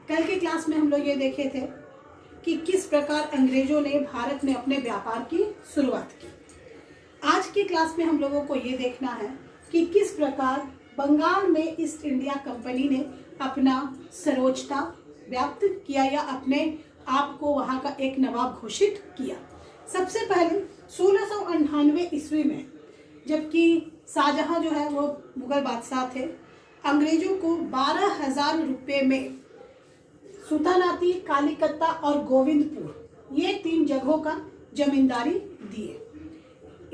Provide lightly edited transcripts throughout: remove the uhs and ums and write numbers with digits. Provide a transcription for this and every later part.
कल के क्लास में हम लोग ये देखे थे कि किस प्रकार अंग्रेजों ने भारत में अपने व्यापार की शुरुआत की। आज की क्लास में हम लोगों को ये देखना है कि किस प्रकार बंगाल में ईस्ट इंडिया कंपनी ने अपना सर्वोच्चता व्याप्त किया या अपने आप को वहाँ का एक नवाब घोषित किया। सबसे पहले 1698 ईस्वी में, जबकि शाहजहां जो है वो मुगल बादशाह थे, अंग्रेजों को 12,000 रुपये में सुल्तानाती, कालीकत्ता और गोविंदपुर ये 3 जगहों का जमींदारी दिए।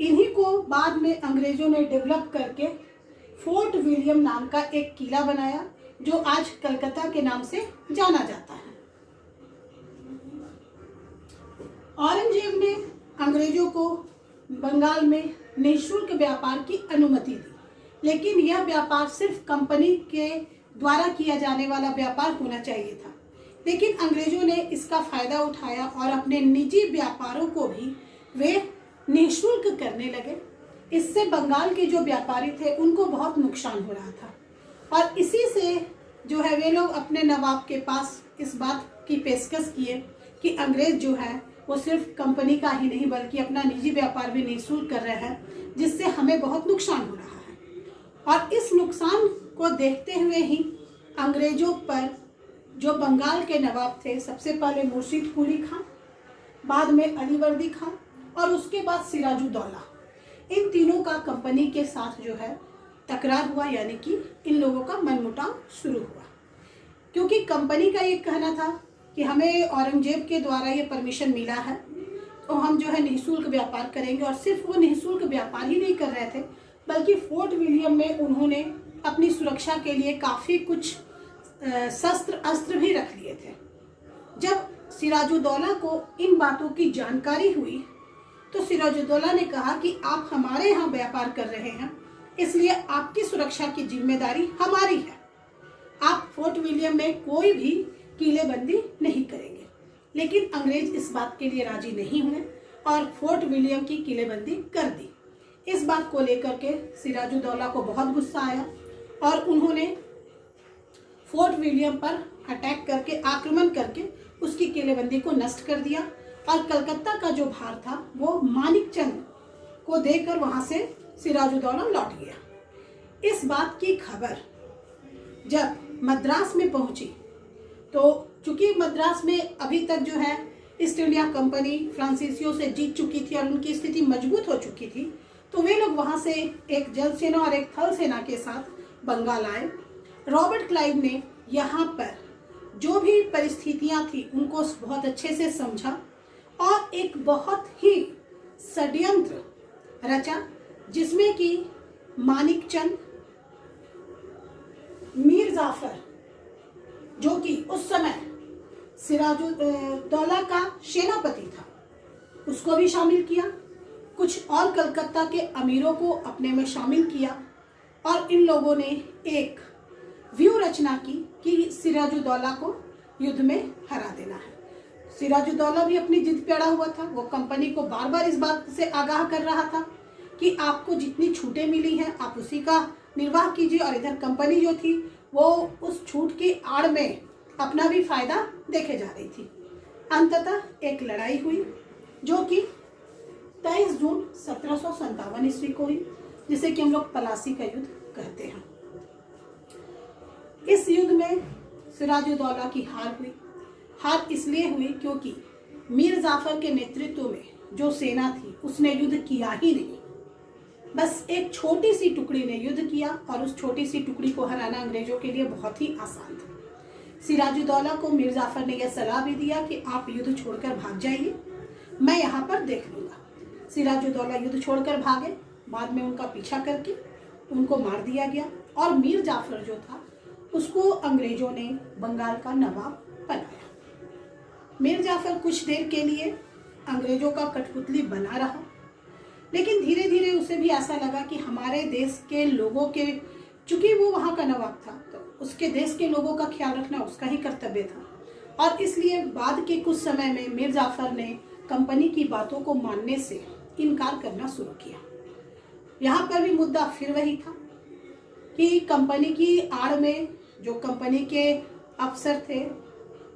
इन्हीं को बाद में अंग्रेजों ने डेवलप करके फोर्ट विलियम नाम का एक किला बनाया जो आज कलकत्ता के नाम से जाना जाता है। औरंगजेब ने अंग्रेजों को बंगाल में निःशुल्क व्यापार की अनुमति दी, लेकिन यह व्यापार सिर्फ कंपनी के द्वारा किया जाने वाला व्यापार होना चाहिए था। लेकिन अंग्रेजों ने इसका फायदा उठाया और अपने निजी व्यापारों को भी वे निःशुल्क करने लगे। इससे बंगाल के जो व्यापारी थे उनको बहुत नुकसान हो रहा था और इसी से जो है वे लोग अपने नवाब के पास इस बात की पेशकश किए कि अंग्रेज जो है वो सिर्फ कंपनी का ही नहीं बल्कि अपना निजी व्यापार भी निःशुल्क कर रहे हैं, जिससे हमें बहुत नुकसान हो रहा है। और इस नुकसान को देखते हुए ही अंग्रेजों पर जो बंगाल के नवाब थे, सबसे पहले मुर्शिद कुली खां, बाद में अलीवर्दी खां और उसके बाद सिराजुद्दौला, इन तीनों का कंपनी के साथ जो है तकरार हुआ, यानी कि इन लोगों का मनमुटाव शुरू हुआ। क्योंकि कंपनी का ये कहना था कि हमें औरंगजेब के द्वारा ये परमिशन मिला है तो हम जो है निःशुल्क व्यापार करेंगे। और सिर्फ वो निःशुल्क व्यापार ही नहीं कर रहे थे बल्कि फोर्ट विलियम में उन्होंने अपनी सुरक्षा के लिए काफ़ी कुछ शस्त्र अस्त्र भी रख लिए थे। जब सिराजुद्दौला को इन बातों की जानकारी हुई तो सिराजुद्दौला ने कहा कि आप हमारे यहाँ व्यापार कर रहे हैं, इसलिए आपकी सुरक्षा की जिम्मेदारी हमारी है। आप फोर्ट विलियम में कोई भी किलेबंदी नहीं करेंगे। लेकिन अंग्रेज इस बात के लिए राजी नहीं हुए और फोर्ट विलियम की किलेबंदी कर दी। इस बात को लेकर के सिराजुद्दौला को बहुत गुस्सा आया और उन्होंने फोर्ट विलियम पर अटैक करके, आक्रमण करके उसकी किलेबंदी को नष्ट कर दिया और कलकत्ता का जो भार था वो मानिकचंद को देकर वहां से सिराजुद्दौला लौट गया। इस बात की खबर जब मद्रास में पहुंची तो चूंकि मद्रास में अभी तक जो है ईस्ट इंडिया कंपनी फ्रांसीसियों से जीत चुकी थी और उनकी स्थिति मजबूत हो चुकी थी, तो वे लोग वहां से एक जल सेना और एक थल सेना के साथ बंगाल आए। रॉबर्ट क्लाइव ने यहाँ पर जो भी परिस्थितियां थी उनको बहुत अच्छे से समझा और एक बहुत ही षड्यंत्र रचा, जिसमें कि मानिकचंद, मीर जाफर जो कि उस समय सिराजुद्दौला का सेनापति था, उसको भी शामिल किया। कुछ और कलकत्ता के अमीरों को अपने में शामिल किया और इन लोगों ने एक व्यूह रचना की कि सिराजुद्दौला को युद्ध में हरा देना है। सिराजुद्दौला भी अपनी जिद पे अड़ा हुआ था। वो कंपनी को बार बार इस बात से आगाह कर रहा था कि आपको जितनी छूटें मिली हैं आप उसी का निर्वाह कीजिए, और इधर कंपनी जो थी वो उस छूट की आड़ में अपना भी फायदा देखे जा रही थी। अंततः एक लड़ाई हुई जो कि 23 जून 1757 ईस्वी को हुई, जिसे कि हम लोग पलासी का युद्ध कहते हैं। इस युद्ध में सिराजुद्दौला की हार हुई। हार इसलिए हुई क्योंकि मीर जाफर के नेतृत्व में जो सेना थी उसने युद्ध किया ही नहीं, बस एक छोटी सी टुकड़ी ने युद्ध किया और उस छोटी सी टुकड़ी को हराना अंग्रेजों के लिए बहुत ही आसान था। सिराजुद्दौला को मीर जाफर ने यह सलाह भी दिया कि आप युद्ध छोड़कर भाग जाइए, मैं यहाँ पर देख लूंगा। सिराजुद्दौला युद्ध छोड़कर भागे। बाद में उनका पीछा करके उनको मार दिया गया और मीर जाफर जो था उसको अंग्रेजों ने बंगाल का नवाब बनाया। मीर जाफर कुछ देर के लिए अंग्रेजों का कठपुतली बना रहा, लेकिन धीरे धीरे उसे भी ऐसा लगा कि हमारे देश के लोगों के, चूंकि वो वहाँ का नवाब था तो उसके देश के लोगों का ख्याल रखना उसका ही कर्तव्य था। और इसलिए बाद के कुछ समय में मीर जाफर ने कंपनी की बातों को मानने से इनकार करना शुरू किया। यहाँ पर भी मुद्दा फिर वही था कि कंपनी की आड़ में जो कंपनी के अफसर थे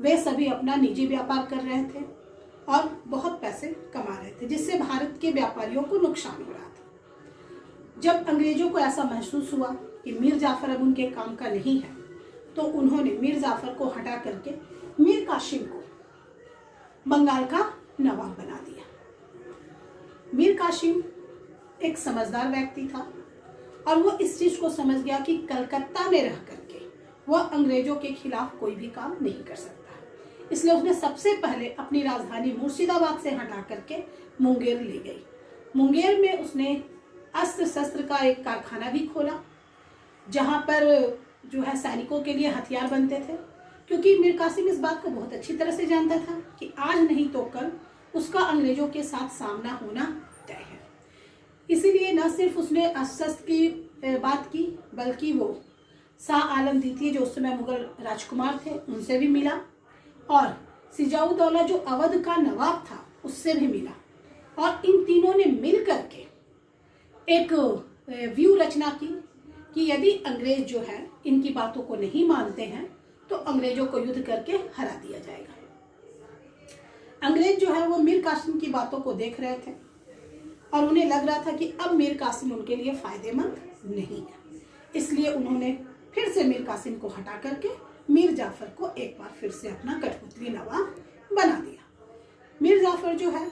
वे सभी अपना निजी व्यापार कर रहे थे और बहुत पैसे कमा रहे थे, जिससे भारत के व्यापारियों को नुकसान हो रहा था। जब अंग्रेजों को ऐसा महसूस हुआ कि मीर जाफर अब उनके काम का नहीं है, तो उन्होंने मीर जाफर को हटा करके मीर कासिम को बंगाल का नवाब बना दिया। मीर कासिम एक समझदार व्यक्ति था और वो इस चीज को समझ गया कि कलकत्ता में रह करके वह अंग्रेजों के खिलाफ कोई भी काम नहीं कर सकता, इसलिए उसने सबसे पहले अपनी राजधानी मुर्शिदाबाद से हटा करके मुंगेर ले गई। मुंगेर में उसने अस्त्र शस्त्र का एक कारखाना भी खोला, जहां पर जो है सैनिकों के लिए हथियार बनते थे, क्योंकि मीर कासिम इस बात को बहुत अच्छी तरह से जानता था कि आज नहीं तो कल उसका अंग्रेजों के साथ सामना होना तय है। इसीलिए न सिर्फ उसने अस्त्र शस्त्र की बात की, बल्कि वो शाह आलम द्वितीय जो उस समय मुगल राजकुमार थे उनसे भी मिला और सिजाउद्दौला जो अवध का नवाब था उससे भी मिला, और इन तीनों ने मिल करके एक व्यू रचना की कि यदि अंग्रेज जो है इनकी बातों को नहीं मानते हैं तो अंग्रेजों को युद्ध करके हरा दिया जाएगा। अंग्रेज जो है वो मीर कासिम की बातों को देख रहे थे और उन्हें लग रहा था कि अब मीर कासिम उनके लिए फायदेमंद नहीं है, इसलिए उन्होंने फिर से मीर कासिम को हटा करके मीर जाफर को एक बार फिर से अपना कठपुतली नवाब बना दिया। मीर जाफर जो है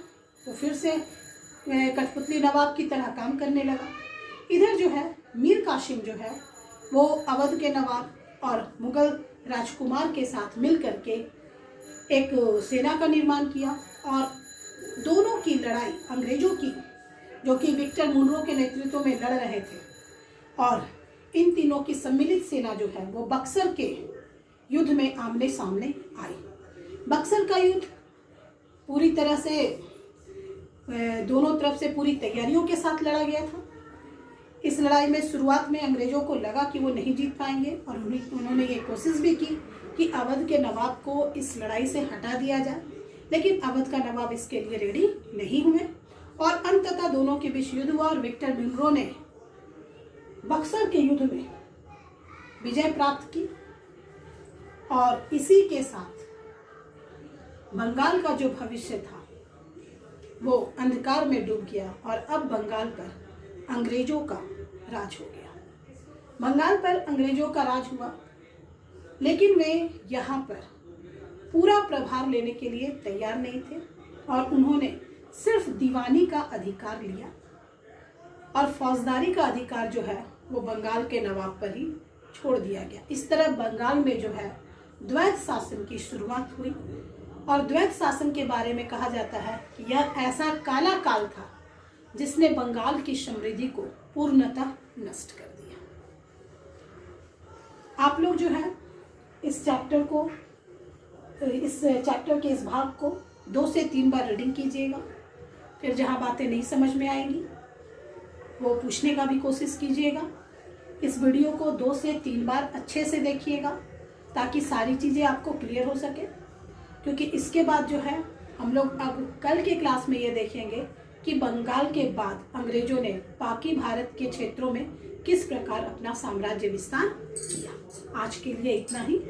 वो फिर से कठपुतली नवाब की तरह काम करने लगा। इधर जो है मीर कासिम जो है वो अवध के नवाब और मुगल राजकुमार के साथ मिल करके एक सेना का निर्माण किया और दोनों की लड़ाई अंग्रेजों की, जो कि विक्टर मुनरो के नेतृत्व में लड़ रहे थे, और इन तीनों की सम्मिलित सेना जो है वो बक्सर के युद्ध में आमने सामने आई। बक्सर का युद्ध पूरी तरह से दोनों तरफ से पूरी तैयारियों के साथ लड़ा गया था। इस लड़ाई में शुरुआत में अंग्रेजों को लगा कि वो नहीं जीत पाएंगे और उन्होंने ये कोशिश भी की कि अवध के नवाब को इस लड़ाई से हटा दिया जाए, लेकिन अवध का नवाब इसके लिए रेडी नहीं हुए और अंततः दोनों के बीच युद्ध हुआ और विक्टर मुनरो ने बक्सर के युद्ध में विजय प्राप्त की और इसी के साथ बंगाल का जो भविष्य था वो अंधकार में डूब गया और अब बंगाल पर अंग्रेजों का राज हो गया। बंगाल पर अंग्रेजों का राज हुआ, लेकिन वे यहाँ पर पूरा प्रभार लेने के लिए तैयार नहीं थे और उन्होंने सिर्फ दीवानी का अधिकार लिया और फौजदारी का अधिकार जो है वो बंगाल के नवाब पर ही छोड़ दिया गया। इस तरह बंगाल में जो है द्वैत शासन की शुरुआत हुई और द्वैत शासन के बारे में कहा जाता है कि यह ऐसा काला काल था जिसने बंगाल की समृद्धि को पूर्णतः नष्ट कर दिया। आप लोग जो है इस चैप्टर के इस भाग को 2 से 3 बार रीडिंग कीजिएगा, फिर जहाँ बातें नहीं समझ में आएंगी वो पूछने का भी कोशिश कीजिएगा। इस वीडियो को 2 से 3 बार अच्छे से देखिएगा ताकि सारी चीज़ें आपको क्लियर हो सके, क्योंकि इसके बाद जो है हम लोग अब कल के क्लास में ये देखेंगे कि बंगाल के बाद अंग्रेजों ने बाकी भारत के क्षेत्रों में किस प्रकार अपना साम्राज्य विस्तार किया। आज के लिए इतना ही।